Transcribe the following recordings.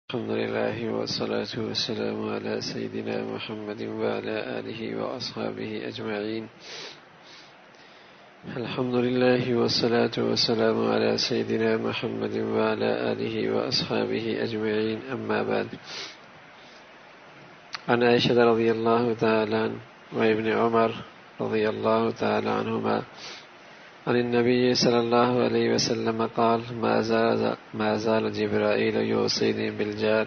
الحمد لله والصلاة والسلام على سيدنا محمد وعلى آله وأصحابه أجمعين. الحمد لله والصلاة والسلام على سيدنا محمد وعلى آله وأصحابه أجمعين. أما بعد، عن عائشة رضي الله تعالى عنه وابن عمر رضي الله تعالى عنهما عن النبي صلى الله عليه وسلم قال: ما زال جبرائيل يوصيني بالجار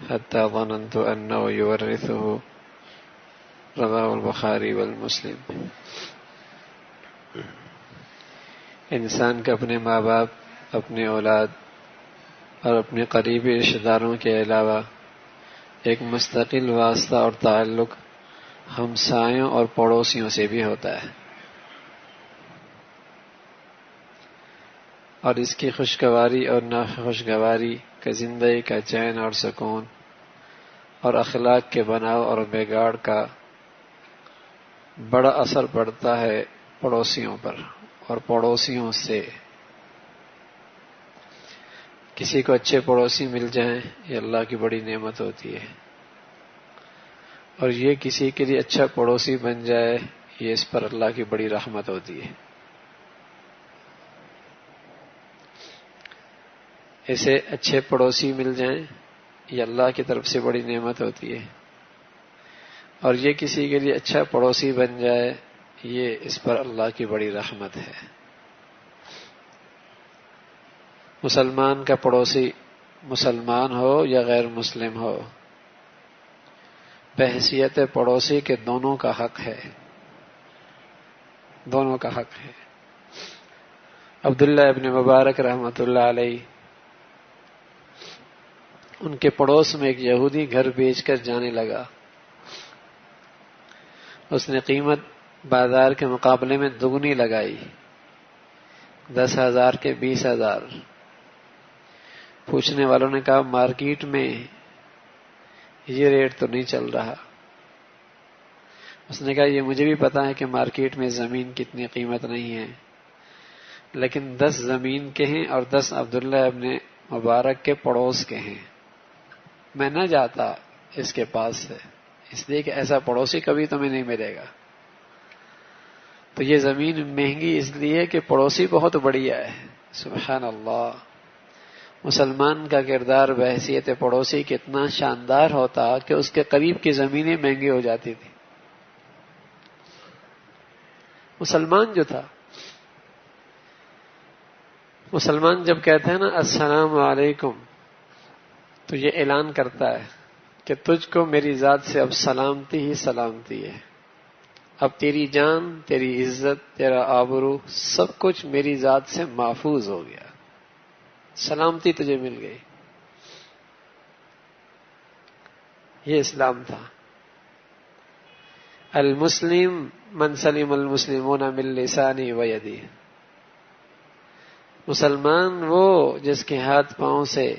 حتى ظننت أنه يورثه. رواه البخاری والمسلم. انسان کا اپنے ماں باپ، اپنے اولاد اور اپنے قریبی رشتہ داروں کے علاوہ ایک مستقل واسطہ اور تعلق ہمسایوں اور پڑوسیوں سے بھی ہوتا ہے، اور اس کی خوشگواری اور ناخوشگواری کا زندگی کا چین اور سکون اور اخلاق کے بناؤ اور بگاڑ کا بڑا اثر پڑتا ہے پڑوسیوں پر اور پڑوسیوں سے. کسی کو اچھے پڑوسی مل جائیں یہ اللہ کی بڑی نعمت ہوتی ہے، اور یہ کسی کے لیے اچھا پڑوسی بن جائے یہ اس پر اللہ کی بڑی رحمت ہوتی ہے. اسے اچھے پڑوسی مل جائیں یہ اللہ کی طرف سے بڑی نعمت ہوتی ہے، اور یہ کسی کے لیے اچھا پڑوسی بن جائے یہ اس پر اللہ کی بڑی رحمت ہے. مسلمان کا پڑوسی مسلمان ہو یا غیر مسلم ہو، بحیثیت پڑوسی کے دونوں کا حق ہے، دونوں کا حق ہے. عبداللہ ابن مبارک رحمۃ اللہ علیہ، ان کے پڑوس میں ایک یہودی گھر بیچ کر جانے لگا. اس نے قیمت بازار کے مقابلے میں دگنی لگائی، 10,000 کے 20,000. پوچھنے والوں نے کہا مارکیٹ میں یہ ریٹ تو نہیں چل رہا. اس نے کہا یہ مجھے بھی پتا ہے کہ مارکیٹ میں زمین کتنی قیمت نہیں ہے، لیکن 10 زمین کے ہیں اور 10 عبداللہ ابن مبارک کے پڑوس کے ہیں، میں نہ جاتا اس کے پاس سے، اس لیے کہ ایسا پڑوسی کبھی تمہیں نہیں ملے گا. تو یہ زمین مہنگی اس لیے کہ پڑوسی بہت بڑھیا ہے. سبحان اللہ، مسلمان کا کردار بحیثیت پڑوسی کتنا شاندار ہوتا کہ اس کے قریب کی زمینیں مہنگی ہو جاتی تھی. مسلمان جو تھا، مسلمان جب کہتا ہے نا السلام علیکم تو یہ اعلان کرتا ہے کہ تجھ کو میری ذات سے اب سلامتی ہی سلامتی ہے. اب تیری جان، تیری عزت، تیرا آبرو سب کچھ میری ذات سے محفوظ ہو گیا، سلامتی تجھے مل گئی. یہ اسلام تھا. المسلم من سلم المسلمون من لسانه ویدہ. مسلمان وہ جس کے ہاتھ پاؤں سے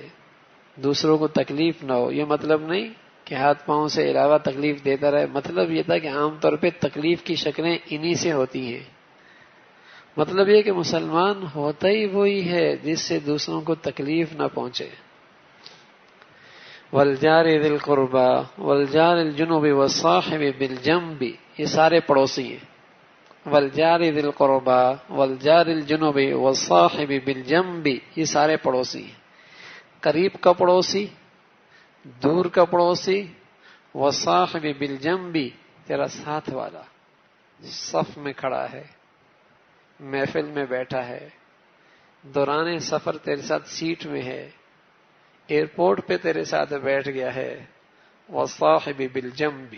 دوسروں کو تکلیف نہ ہو. یہ مطلب نہیں کہ ہاتھ پاؤں سے علاوہ تکلیف دیتا رہے، مطلب یہ تھا کہ عام طور پہ تکلیف کی شکلیں انہی سے ہوتی ہیں. مطلب یہ کہ مسلمان ہوتا ہی وہی ہے جس سے دوسروں کو تکلیف نہ پہنچے. والجار ذی القربى والجار الجنب والصاحب بالجنب، یہ سارے پڑوسی ہیں. والجار ذی القربى والجار الجنب والصاحب بالجنب، یہ سارے پڑوسی ہیں. قریب کا پڑوسی، دور کا پڑوسی، والصاحب بالجنب تیرا ساتھ والا، صف میں کھڑا ہے، محفل میں بیٹھا ہے، دوران سفر تیرے ساتھ سیٹ میں ہے، ایئرپورٹ پہ تیرے ساتھ بیٹھ گیا ہے. والصاحب بالجنب،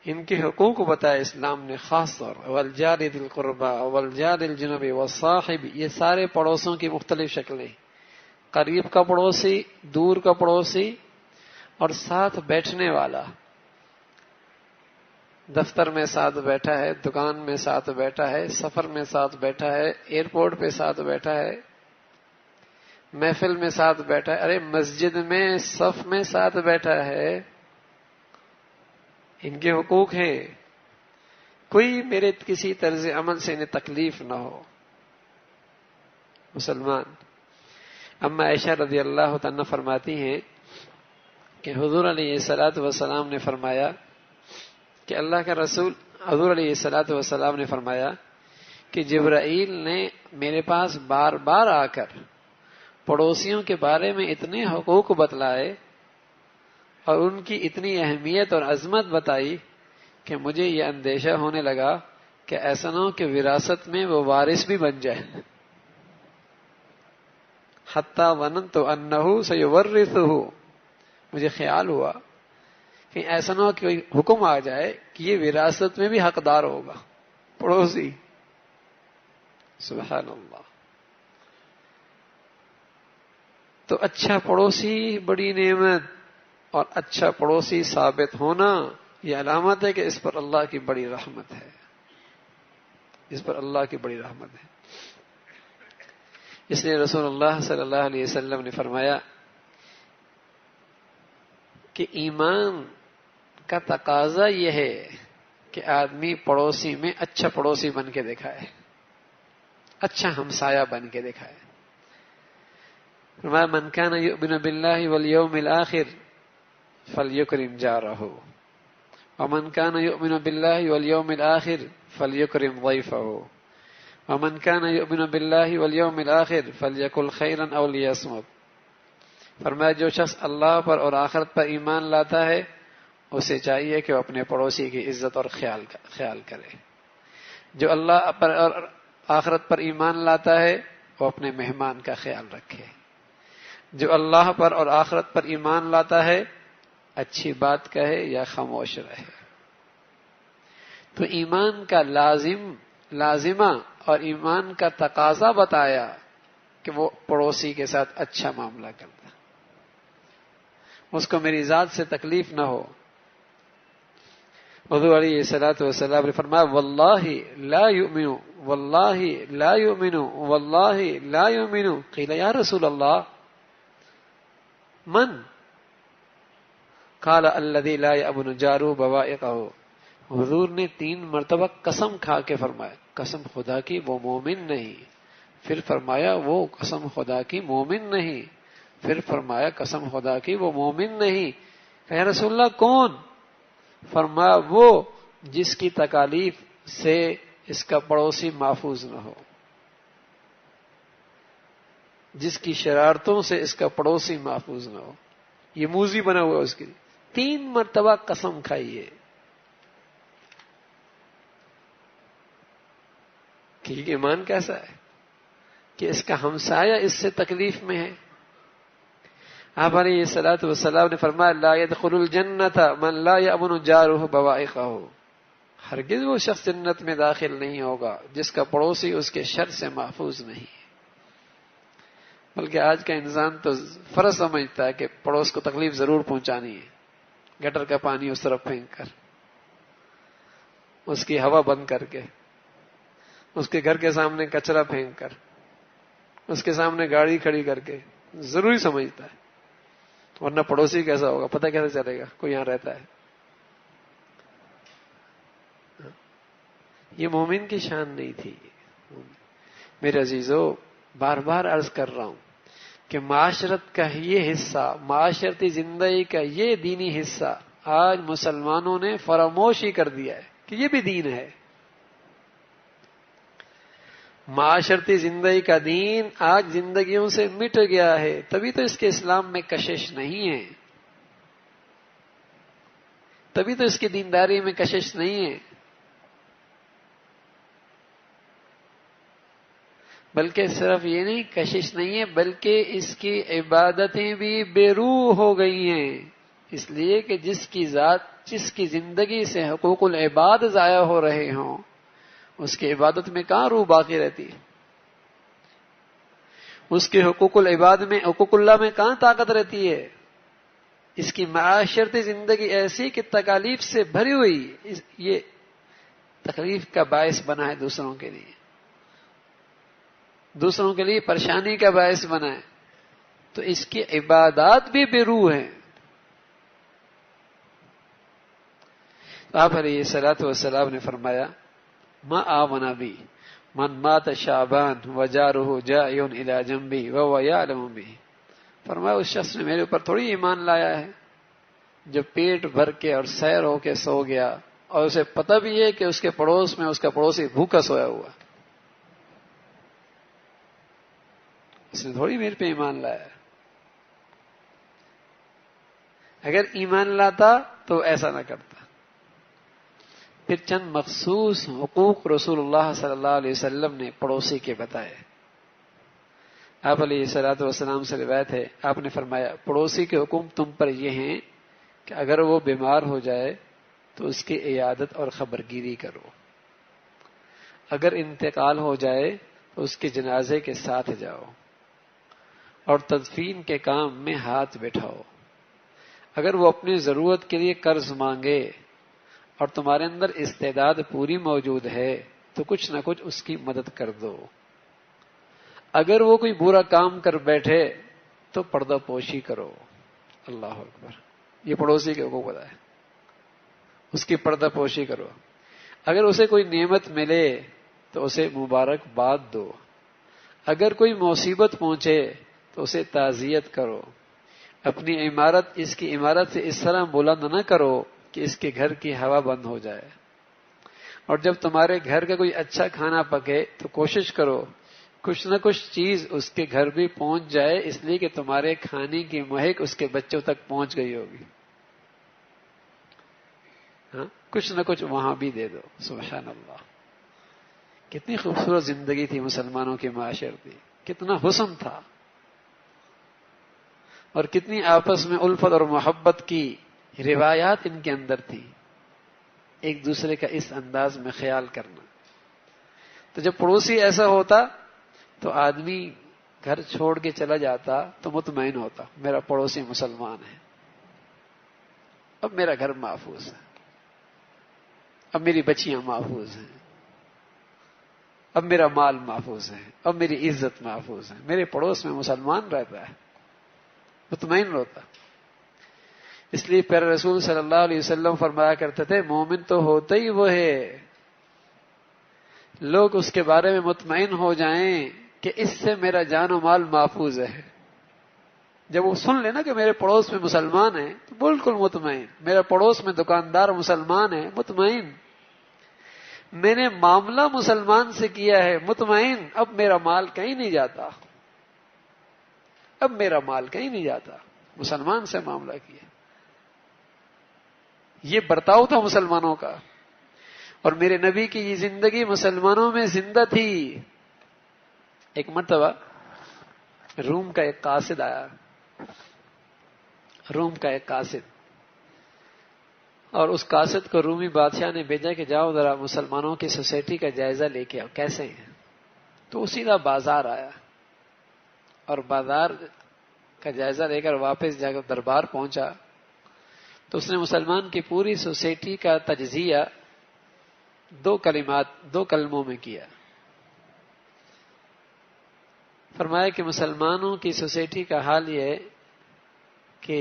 ان کے حقوق بتائے اسلام نے خاص طور. والجار ذی القربى والجار الجنب والصاحب، یہ سارے پڑوسوں کی مختلف شکلیں، قریب کا پڑوسی، دور کا پڑوسی اور ساتھ بیٹھنے والا. دفتر میں ساتھ بیٹھا ہے، دکان میں ساتھ بیٹھا ہے، سفر میں ساتھ بیٹھا ہے، ایئرپورٹ پہ ساتھ بیٹھا ہے، محفل میں ساتھ بیٹھا ہے، ارے مسجد میں صف میں ساتھ بیٹھا ہے. ان کے حقوق ہیں. کوئی میرے کسی طرز عمل سے انہیں تکلیف نہ ہو. مسلمان اما عائشہ رضی اللہ تعالیٰ فرماتی ہیں کہ حضور علیہ الصلوۃ والسلام نے فرمایا کہ اللہ کا رسول حضور علیہ الصلوۃ والسلام نے فرمایا کہ جبرائیل نے میرے پاس بار بار آ کر پڑوسیوں کے بارے میں اتنے حقوق بتلائے اور ان کی اتنی اہمیت اور عظمت بتائی کہ مجھے یہ اندیشہ ہونے لگا کہ ایسا نہ ہو کہ وراثت میں وہ وارث بھی بن جائے. حتی ظننت انہ سیورثہ، مجھے خیال ہوا کہ ایسا نہ ہو کہ کوئی حکم آ جائے کہ یہ وراثت میں بھی حقدار ہوگا پڑوسی. سبحان اللہ. تو اچھا پڑوسی بڑی نعمت، اور اچھا پڑوسی ثابت ہونا یہ علامت ہے کہ اس پر اللہ کی بڑی رحمت ہے، اس پر اللہ کی بڑی رحمت ہے. اس لیے رسول اللہ صلی اللہ علیہ وسلم نے فرمایا کہ ایمان کا تقاضا یہ ہے کہ آدمی پڑوسی میں اچھا پڑوسی بن کے دکھائے، اچھا ہمسایہ بن کے دکھائے. فرمایا من کان یؤمن باللہ والیوم الآخر فلیکرم جارہ ومن کان یؤمن باللہ والیوم الآخر فلیکرم ضیفہ ومن کان یؤمن باللہ والیوم الآخر فلیقل خیرا او لیصمت. فرمایا جو شخص اللہ پر اور آخرت پر ایمان لاتا ہے اسے چاہیے کہ وہ اپنے پڑوسی کی عزت اور خیال کرے. جو اللہ پر اور آخرت پر ایمان لاتا ہے وہ اپنے مہمان کا خیال رکھے. جو اللہ پر اور آخرت پر ایمان لاتا ہے اچھی بات کہے یا خاموش رہے. تو ایمان کا لازمہ اور ایمان کا تقاضا بتایا کہ وہ پڑوسی کے ساتھ اچھا معاملہ کرتا، اس کو میری ذات سے تکلیف نہ ہو. حضور علیہ الصلوۃ والسلام نے فرمایا واللہ لا یؤمن واللہ لا یؤمن واللہ لا یؤمن. قیل یا رسول اللہ من؟ قال الذی لا یأمن جارہ بوائقہ. حضور نے 3 مرتبہ قسم کھا کے فرمایا قسم خدا کی وہ مومن نہیں. پھر فرمایا وہ قسم خدا کی مومن نہیں. پھر فرمایا قسم خدا کی وہ مومن نہیں. کہ یا رسول اللہ کون؟ فرمایا وہ جس کی تکالیف سے اس کا پڑوسی محفوظ نہ ہو، جس کی شرارتوں سے اس کا پڑوسی محفوظ نہ ہو. یہ موذی بنا ہوا اس کی. 3 مرتبہ قسم کھائیے کہ یہ ایمان کیسا ہے کہ اس کا ہمسایہ اس سے تکلیف میں ہے. آپ علیہ الصلوۃ والسلام نے فرمایا لا يدخل الجنۃ من لا یأمن جارہ بوائقہ. ہرگز وہ شخص جنت میں داخل نہیں ہوگا جس کا پڑوسی اس کے شر سے محفوظ نہیں. بلکہ آج کا انسان تو فرض سمجھتا ہے کہ پڑوس کو تکلیف ضرور پہنچانی ہے. گٹر کا پانی اس طرف پھینک کر، اس کی ہوا بند کر کے، اس کے گھر کے سامنے کچرا پھینک کر، اس کے سامنے گاڑی کھڑی کر کے ضروری سمجھتا ہے. ورنہ پڑوسی کیسا ہوگا پتہ کیسے چلے گا کوئی یہاں رہتا ہے. یہ مومن کی شان نہیں تھی. میرے عزیزو بار بار عرض کر رہا ہوں کہ معاشرت کا یہ حصہ، معاشرتی زندگی کا یہ دینی حصہ آج مسلمانوں نے فراموش ہی کر دیا ہے کہ یہ بھی دین ہے. معاشرتی زندگی کا دین آج زندگیوں سے مٹ گیا ہے. تبھی تو اس کے اسلام میں کشش نہیں ہے، تبھی تو اس کی دینداری میں کشش نہیں ہے. بلکہ صرف یہ نہیں کشش نہیں ہے، بلکہ اس کی عبادتیں بھی بے روح ہو گئی ہیں. اس لیے کہ جس کی زندگی سے حقوق العباد ضائع ہو رہے ہوں اس کی عبادت میں کہاں روح باقی رہتی ہے؟ اس کے حقوق العباد میں، حقوق اللہ میں کہاں طاقت رہتی ہے؟ اس کی معاشرتی زندگی ایسی کہ تکالیف سے بھری ہوئی، یہ تکلیف کا باعث بنا ہے دوسروں کے لیے، دوسروں کے لیے پریشانی کا باعث بنا ہے. تو اس کی عبادات بھی بے روح ہیں. آپ علیہ الصلوۃ والسلام نے فرمایا ما آمن بی من مات شعبان وجارہ جائع الی جنبی وهو یعلم به، فرمایا اس شخص نے میرے اوپر تھوڑی ایمان لایا ہے جو پیٹ بھر کے اور سیر ہو کے سو گیا اور اسے پتہ بھی ہے کہ اس کے پڑوس میں اس کا پڑوسی بھوکا سویا ہوا، اس نے تھوڑی میرے پہ ایمان لایا ہے۔ اگر ایمان لاتا تو ایسا نہ کرتا۔ پھر چند مخصوص حقوق رسول اللہ صلی اللہ علیہ وسلم نے پڑوسی کے بتائے۔ آپ علیہ الصلوۃ والسلام سے روایت ہے، آپ نے فرمایا پڑوسی کے حکم تم پر یہ ہیں کہ اگر وہ بیمار ہو جائے تو اس کی عیادت اور خبرگیری کرو، اگر انتقال ہو جائے تو اس کے جنازے کے ساتھ جاؤ اور تدفین کے کام میں ہاتھ بٹھاؤ، اگر وہ اپنی ضرورت کے لیے قرض مانگے اور تمہارے اندر استعداد پوری موجود ہے تو کچھ نہ کچھ اس کی مدد کر دو، اگر وہ کوئی برا کام کر بیٹھے تو پردہ پوشی کرو۔ اللہ اکبر، یہ پڑوسی کے حقوق بتائے، اس کی پردہ پوشی کرو۔ اگر اسے کوئی نعمت ملے تو اسے مبارکباد دو، اگر کوئی مصیبت پہنچے تو اسے تعزیت کرو، اپنی عمارت اس کی عمارت سے اس طرح بلند نہ کرو کہ اس کے گھر کی ہوا بند ہو جائے، اور جب تمہارے گھر کا کوئی اچھا کھانا پکے تو کوشش کرو کچھ نہ کچھ چیز اس کے گھر بھی پہنچ جائے، اس لیے کہ تمہارے کھانے کی مہک اس کے بچوں تک پہنچ گئی ہوگی، ہاں کچھ نہ کچھ وہاں بھی دے دو۔ سبحان اللہ، کتنی خوبصورت زندگی تھی مسلمانوں کی معاشرتی، کتنا حسن تھا، اور کتنی آپس میں الفت اور محبت کی روایات ان کے اندر تھی، ایک دوسرے کا اس انداز میں خیال کرنا۔ تو جب پڑوسی ایسا ہوتا تو آدمی گھر چھوڑ کے چلا جاتا تو مطمئن ہوتا، میرا پڑوسی مسلمان ہے، اب میرا گھر محفوظ ہے، اب میری بچیاں محفوظ ہیں، اب میرا مال محفوظ ہے، اب میری عزت محفوظ ہے، میرے پڑوس میں مسلمان رہتا ہے، مطمئن ہوتا۔ اس لیے پیارے رسول صلی اللہ علیہ وسلم فرمایا کرتے تھے مومن تو ہوتا ہی وہ ہے لوگ اس کے بارے میں مطمئن ہو جائیں کہ اس سے میرا جان و مال محفوظ ہے۔ جب وہ سن لینا کہ میرے پڑوس میں مسلمان ہے تو بالکل مطمئن، میرا پڑوس میں دکاندار مسلمان ہے مطمئن، میں نے معاملہ مسلمان سے کیا ہے مطمئن، اب میرا مال کہیں نہیں جاتا، اب میرا مال کہیں نہیں جاتا، مسلمان سے معاملہ کیا۔ یہ برتاؤ تھا مسلمانوں کا، اور میرے نبی کی یہ زندگی مسلمانوں میں زندہ تھی۔ ایک مرتبہ روم کا ایک قاصد آیا، روم کا ایک قاصد، اور اس قاصد کو رومی بادشاہ نے بھیجا کہ جاؤ ذرا مسلمانوں کی سوسائٹی کا جائزہ لے کے آؤ کیسے ہیں۔ تو وہ سیدھا بازار آیا اور بازار کا جائزہ لے کر واپس جا کر دربار پہنچا تو اس نے مسلمان کی پوری سوسائٹی کا تجزیہ دو کلموں میں کیا۔ فرمایا کہ مسلمانوں کی سوسائٹی کا حال یہ ہے کہ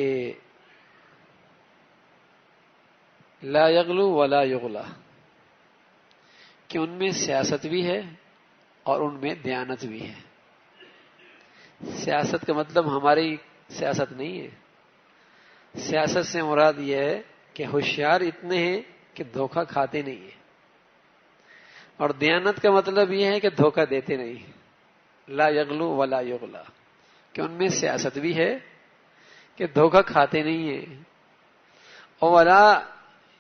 لا یغلو ولا یغلا، کہ ان میں سیاست بھی ہے اور ان میں دیانت بھی ہے۔ سیاست کا مطلب ہماری سیاست نہیں ہے، سیاست سے مراد یہ ہے کہ ہوشیار اتنے ہیں کہ دھوکہ کھاتے نہیں ہیں، اور دیانت کا مطلب یہ ہے کہ دھوکہ دیتے نہیں ہیں۔ لا یغلو ولا یغلا، کہ ان میں سیاست بھی ہے کہ دھوکہ کھاتے نہیں ہیں، اور ولا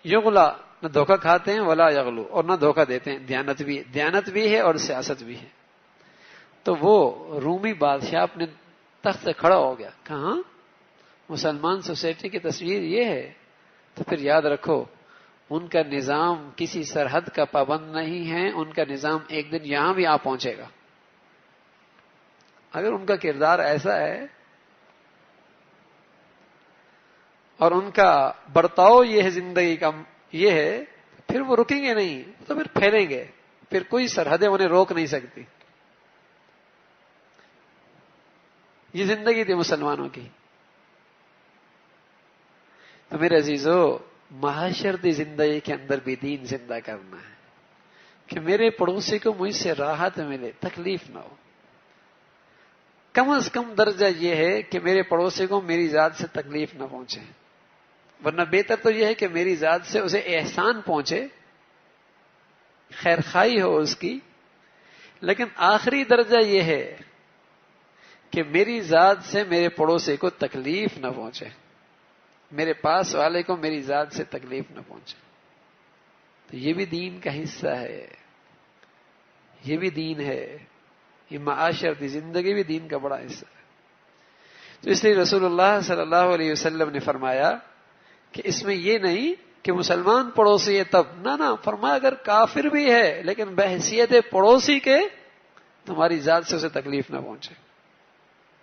یغلا، نہ دھوکہ کھاتے ہیں، ولا یغلو، اور نہ دھوکہ دیتے ہیں، دیانت بھی ہے اور سیاست بھی ہے۔ تو وہ رومی بادشاہ اپنے تخت سے کھڑا ہو گیا، کہاں مسلمان سوسائٹی کی تصویر یہ ہے؟ تو پھر یاد رکھو ان کا نظام کسی سرحد کا پابند نہیں ہے، ان کا نظام ایک دن یہاں بھی آ پہنچے گا۔ اگر ان کا کردار ایسا ہے اور ان کا برتاؤ یہ ہے، زندگی کا یہ ہے، پھر وہ رکیں گے نہیں، تو پھر پھیلیں گے، پھر کوئی سرحدیں انہیں روک نہیں سکتی۔ یہ زندگی تھی مسلمانوں کی۔ تو میرے عزیزو، معاشرتی زندگی کے اندر بھی دین زندہ کرنا ہے، کہ میرے پڑوسی کو مجھ سے راحت ملے، تکلیف نہ ہو. کم از کم درجہ یہ ہے کہ میرے پڑوسی کو میری ذات سے تکلیف نہ پہنچے، ورنہ بہتر تو یہ ہے کہ میری ذات سے اسے احسان پہنچے، خیر خواہی ہو اس کی. لیکن آخری درجہ یہ ہے کہ میری ذات سے میرے پڑوسی کو تکلیف نہ پہنچے، میرے پاس والے کو میری ذات سے تکلیف نہ پہنچے. تو یہ بھی دین کا حصہ ہے، یہ بھی دین ہے، یہ معاشرتی زندگی بھی دین کا بڑا حصہ ہے. تو اس لیے رسول اللہ صلی اللہ علیہ وسلم نے فرمایا کہ اس میں یہ نہیں کہ مسلمان پڑوسی ہے تب، نہ فرمایا اگر کافر بھی ہے لیکن بحیثیت پڑوسی کے تمہاری ذات سے اسے تکلیف نہ پہنچے،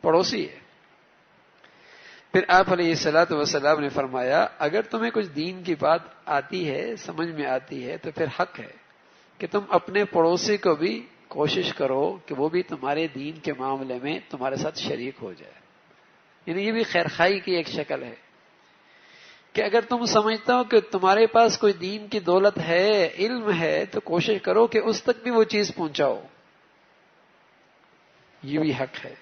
پڑوسی ہے. پھر آپ علیہ الصلوۃ والسلام نے فرمایا اگر تمہیں کچھ دین کی بات آتی ہے، سمجھ میں آتی ہے، تو پھر حق ہے کہ تم اپنے پڑوسی کو بھی کوشش کرو کہ وہ بھی تمہارے دین کے معاملے میں تمہارے ساتھ شریک ہو جائے. یعنی یہ بھی خیر خواہی کی ایک شکل ہے کہ اگر تم سمجھتا ہو کہ تمہارے پاس کوئی دین کی دولت ہے، علم ہے، تو کوشش کرو کہ اس تک بھی وہ چیز پہنچاؤ، یہ بھی حق ہے.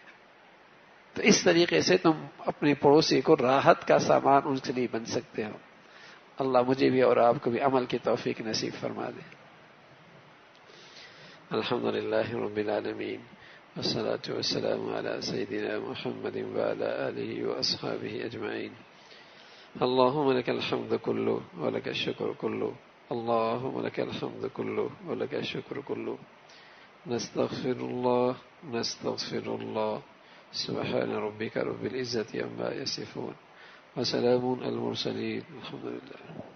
تو اس طریقے سے تم اپنے پڑوسی کو راحت کا سامان ان کے لیے بن سکتے ہو. اللہ مجھے بھی اور آپ کو بھی عمل کی توفیق نصیب فرما دے. الحمد للہ رب العالمین والصلاة والسلام على سيدنا محمد وعلى آله وأصحابه أجمعين. اللهم لك الحمد كله ولك الشكر كله، اللهم لك الحمد كله ولك الشكر كله. نستغفر الله سبحان ربك رب العزة عما يصفون وسلام على المرسلين، الحمد لله.